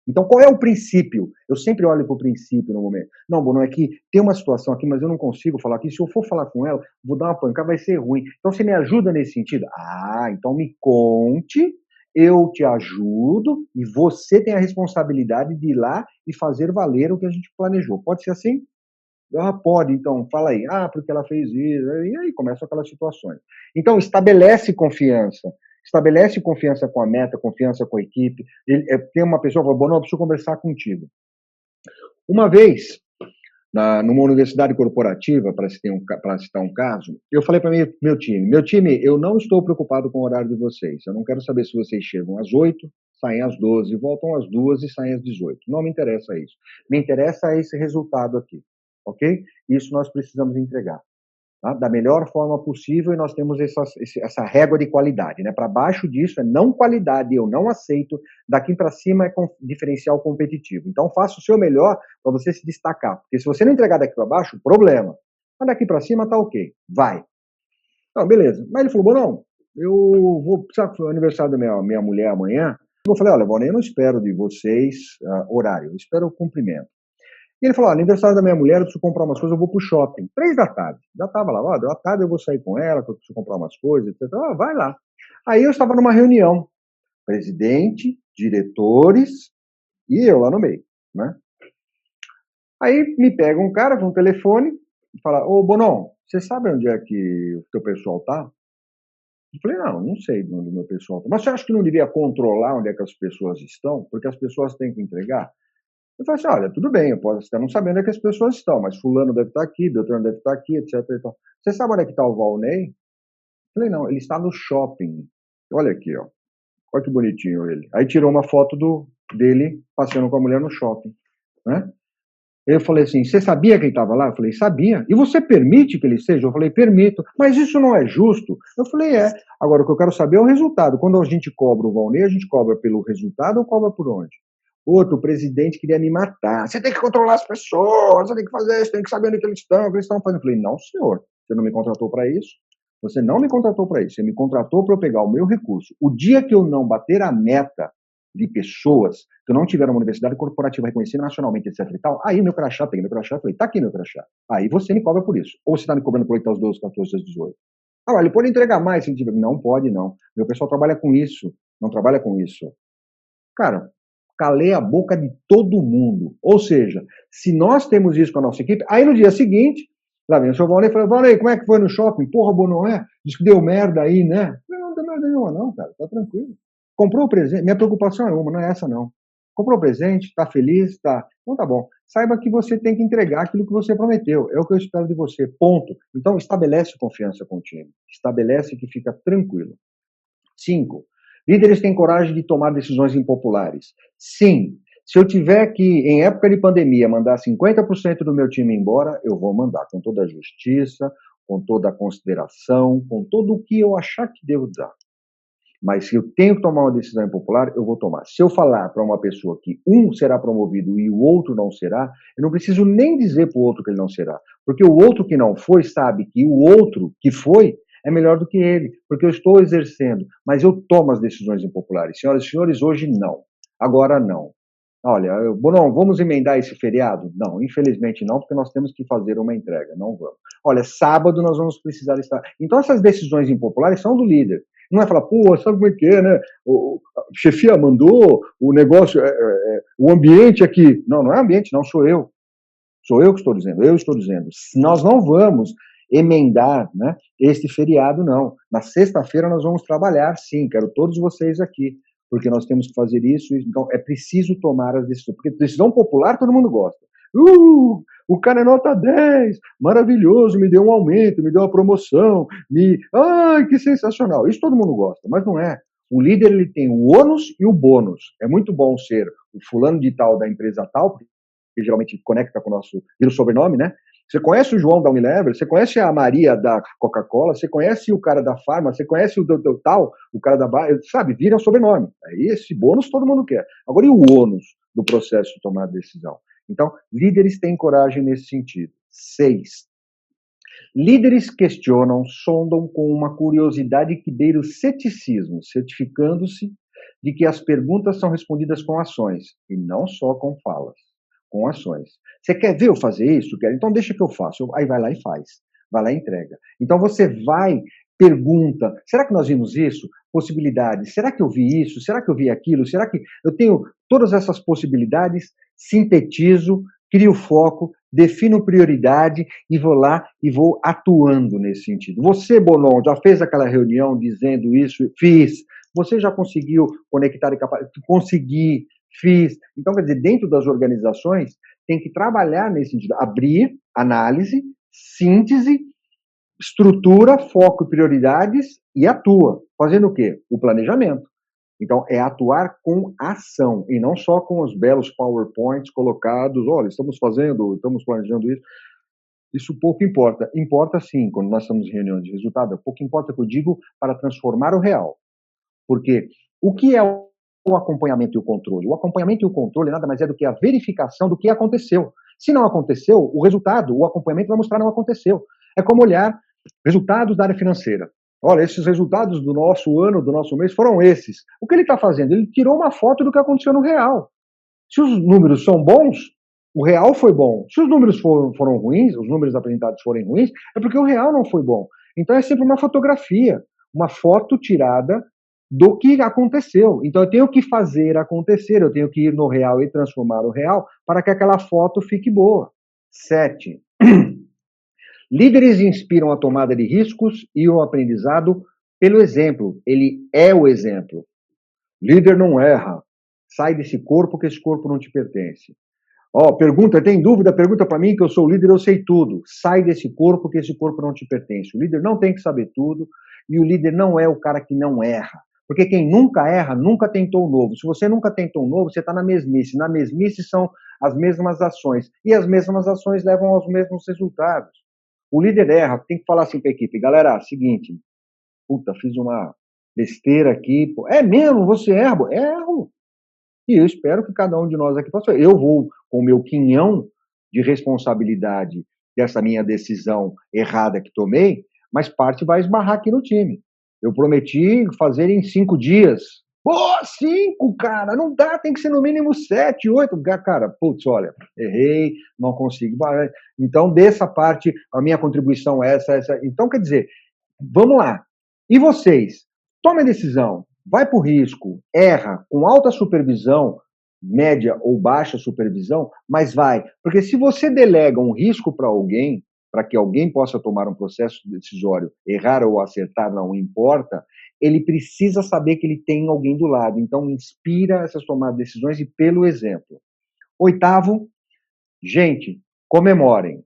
Então, qual é o princípio? Eu sempre olho para o princípio no momento. Não, Bono, é que tem uma situação aqui, mas eu não consigo falar aqui. Se eu for falar com ela, vou dar uma pancada, vai ser ruim. Então, você me ajuda nesse sentido? Ah, então me conte, eu te ajudo, e você tem a responsabilidade de ir lá e fazer valer o que a gente planejou. Pode ser assim? Ah, pode, então, fala aí. Ah, porque ela fez isso. E aí começam aquelas situações. Então, estabelece confiança. Estabelece confiança com a meta, confiança com a equipe. Tem uma pessoa que fala, Bono, eu preciso conversar contigo. Uma vez, numa universidade corporativa, para citar um caso, eu falei para meu time, eu não estou preocupado com o horário de vocês. Eu não quero saber se vocês chegam às 8, saem às 12, voltam às 2 e saem às 18. Não me interessa isso. Me interessa esse resultado aqui. Ok? Isso nós precisamos entregar, tá? Da melhor forma possível, e nós temos essa régua de qualidade, né? Para baixo disso é não qualidade, eu não aceito, daqui para cima é diferencial competitivo. Então faça o seu melhor para você se destacar, porque se você não entregar daqui para baixo, problema. Mas daqui para cima tá ok, vai. Não, beleza. Mas ele falou, bom, não, eu vou, sabe, foi o aniversário da minha mulher amanhã, eu falei, olha, bom, eu não espero de vocês horário, eu espero o cumprimento. E ele falou, aniversário da minha mulher, eu preciso comprar umas coisas, eu vou pro shopping. 3 da tarde. Já estava lá, à tarde eu vou sair com ela, que eu preciso comprar umas coisas, etc. Ah, vai lá. Aí eu estava numa reunião. Presidente, diretores e eu lá no meio, né? Aí me pega um cara com um telefone e fala, ô Bonon, você sabe onde é que o teu pessoal tá? Eu falei, não sei onde o meu pessoal tá. Mas você acha que não devia controlar onde é que as pessoas estão? Porque as pessoas têm que entregar? Eu falei assim, olha, tudo bem, eu posso estar não sabendo onde é que as pessoas estão, mas fulano deve estar aqui, Beltrano deve estar aqui, etc. Então, você sabe onde é que está o Valnei? Eu falei, não, ele está no shopping. Olha aqui, ó. Olha que bonitinho ele. Aí tirou uma foto dele passeando com a mulher no shopping, né? Eu falei assim, você sabia que ele estava lá? Eu falei, sabia. E você permite que ele esteja? Eu falei, permito. Mas isso não é justo? Eu falei, é. Agora, o que eu quero saber é o resultado. Quando a gente cobra o Valnei, a gente cobra pelo resultado ou cobra por onde? Outro presidente queria me matar. Você tem que controlar as pessoas, você tem que fazer isso, tem que saber onde eles estão, o que eles estão fazendo. Eu falei, não, senhor, você não me contratou para isso. Você não me contratou para isso. Você me contratou para eu pegar o meu recurso. O dia que eu não bater a meta de pessoas, que eu não tiver uma universidade corporativa reconhecida nacionalmente, etc e tal, aí meu crachá, peguei meu crachá e falei, tá aqui meu crachá. Aí você me cobra por isso. Ou você está me cobrando por 8 aos 12, 14 aos 18. Ah, ele pode entregar mais. Não pode, não. Meu pessoal trabalha com isso. Não trabalha com isso. Cara, calei a boca de todo mundo. Ou seja, se nós temos isso com a nossa equipe, aí no dia seguinte, lá vem o senhor Valnei e fala, Valnei, como é que foi no shopping? Porra, Bonoé, diz que deu merda aí, né? Não deu merda nenhuma não, cara, tá tranquilo. Comprou o presente, minha preocupação é uma, não é essa não. Comprou o presente, tá feliz, tá. Então tá bom. Saiba que você tem que entregar aquilo que você prometeu. É o que eu espero de você, ponto. Então estabelece confiança com o time. Estabelece que fica tranquilo. 5. Líderes têm coragem de tomar decisões impopulares. Sim, se eu tiver que, em época de pandemia, mandar 50% do meu time embora, eu vou mandar com toda a justiça, com toda a consideração, com tudo o que eu achar que devo dar. Mas se eu tenho que tomar uma decisão impopular, eu vou tomar. Se eu falar para uma pessoa que um será promovido e o outro não será, eu não preciso nem dizer para o outro que ele não será. Porque o outro que não foi sabe que o outro que foi é melhor do que ele, porque eu estou exercendo, mas eu tomo as decisões impopulares. Senhoras e senhores, hoje não. Agora não. Olha, Bonon, vamos emendar esse feriado? Não, infelizmente não, porque nós temos que fazer uma entrega, não vamos. Olha, sábado nós vamos precisar estar... Então essas decisões impopulares são do líder. Não é falar, pô, sabe como é que é, né? A chefia mandou, o negócio, o ambiente aqui. Não, não é ambiente, não, sou eu. Sou eu que estou dizendo, eu estou dizendo. Nós não vamos emendar, né, este feriado, não. Na sexta-feira nós vamos trabalhar, sim, quero todos vocês aqui, porque nós temos que fazer isso, então é preciso tomar as decisões, porque decisão popular todo mundo gosta. O cara é nota 10, maravilhoso, me deu um aumento, me deu uma promoção, ai, que sensacional. Isso todo mundo gosta, mas não é. O líder ele tem o ônus e o bônus. É muito bom ser o fulano de tal da empresa tal, que geralmente conecta com o nosso, vira o sobrenome, né? Você conhece o João da Unilever, você conhece a Maria da Coca-Cola, você conhece o cara da Pharma, você conhece o tal, o cara da Bayer, sabe, vira o sobrenome. Aí esse bônus todo mundo quer. Agora, e o ônus do processo de tomar decisão? Então, líderes têm coragem nesse sentido. 6. Líderes questionam, sondam com uma curiosidade que beira o ceticismo, certificando-se de que as perguntas são respondidas com ações, e não só com falas, com ações. Você quer ver eu fazer isso? Quer? Então deixa que eu faço. Aí vai lá e faz. Vai lá e entrega. Então você vai, pergunta, será que nós vimos isso? Possibilidades. Será que eu vi isso? Será que eu vi aquilo? Será que eu tenho todas essas possibilidades? Sintetizo, crio foco, defino prioridade e vou lá e vou atuando nesse sentido. Você, Bonon, já fez aquela reunião dizendo isso? Fiz. Você já conseguiu conectar e capacitar? Consegui, fiz. Então, quer dizer, dentro das organizações, tem que trabalhar nesse sentido. Abrir, análise, síntese, estrutura, foco e prioridades e atua. Fazendo o quê? O planejamento. Então, é atuar com ação, e não só com os belos PowerPoints colocados, olha, estamos fazendo, estamos planejando isso. Isso pouco importa. Importa sim, quando nós estamos em reunião de resultado, pouco importa o que eu digo para transformar o real. Porque o que é o acompanhamento e o controle? O acompanhamento e o controle nada mais é do que a verificação do que aconteceu. Se não aconteceu, o resultado, o acompanhamento vai mostrar não aconteceu. É como olhar resultados da área financeira. Olha, esses resultados do nosso ano, do nosso mês, foram esses. O que ele está fazendo? Ele tirou uma foto do que aconteceu no real. Se os números são bons, o real foi bom. Se os números foram ruins, os números apresentados forem ruins, é porque o real não foi bom. Então é sempre uma fotografia, uma foto tirada do que aconteceu. Então eu tenho que fazer acontecer, eu tenho que ir no real e transformar o real para que aquela foto fique boa. 7. Líderes inspiram a tomada de riscos e o aprendizado pelo exemplo. Ele é o exemplo. Líder não erra. Sai desse corpo que esse corpo não te pertence. Pergunta, tem dúvida? Pergunta para mim que eu sou o líder, eu sei tudo. Sai desse corpo que esse corpo não te pertence. O líder não tem que saber tudo e o líder não é o cara que não erra. Porque quem nunca erra, nunca tentou o novo. Se você nunca tentou o novo, você está na mesmice. Na mesmice são as mesmas ações. E as mesmas ações levam aos mesmos resultados. O líder erra, tem que falar assim para a equipe. Galera, seguinte, puta, fiz uma besteira aqui. Pô. É mesmo? Você erra? Erro. E eu espero que cada um de nós aqui faça. Eu vou, com o meu quinhão de responsabilidade dessa minha decisão errada que tomei, mas parte vai esbarrar aqui no time. Eu prometi fazer em 5 dias. Pô, 5, cara, não dá, tem que ser no mínimo 7, 8. Cara, putz, olha, errei, não consigo. Então, dessa parte, a minha contribuição é essa. Então, quer dizer, vamos lá. E vocês? Tomem a decisão. Vai para o risco, erra, com alta supervisão, média ou baixa supervisão, mas vai. Porque se você delega um risco para alguém, para que alguém possa tomar um processo decisório, errar ou acertar, não importa, ele precisa saber que ele tem alguém do lado. Então, inspira essas tomadas de decisões e pelo exemplo. 8º, gente, comemorem.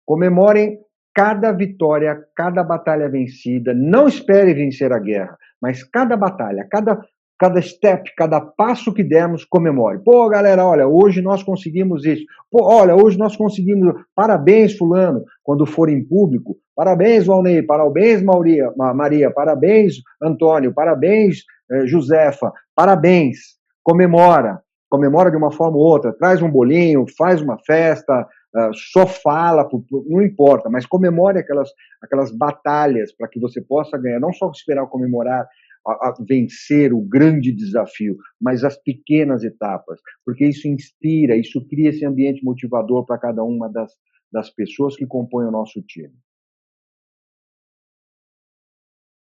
Comemorem cada vitória, cada batalha vencida. Não espere vencer a guerra, mas cada batalha, cada step, cada passo que dermos, comemore. Pô, galera, olha, hoje nós conseguimos isso. Pô, olha, hoje nós conseguimos. Parabéns, fulano, quando for em público. Parabéns, Valnei. Parabéns, Maria. Parabéns, Antônio. Parabéns, Josefa. Parabéns. Comemora. Comemora de uma forma ou outra. Traz um bolinho, faz uma festa, só fala, não importa, mas comemore aquelas batalhas para que você possa ganhar. Não só esperar comemorar, a vencer o grande desafio, mas as pequenas etapas, porque isso inspira, isso cria esse ambiente motivador para cada uma das pessoas que compõem o nosso time.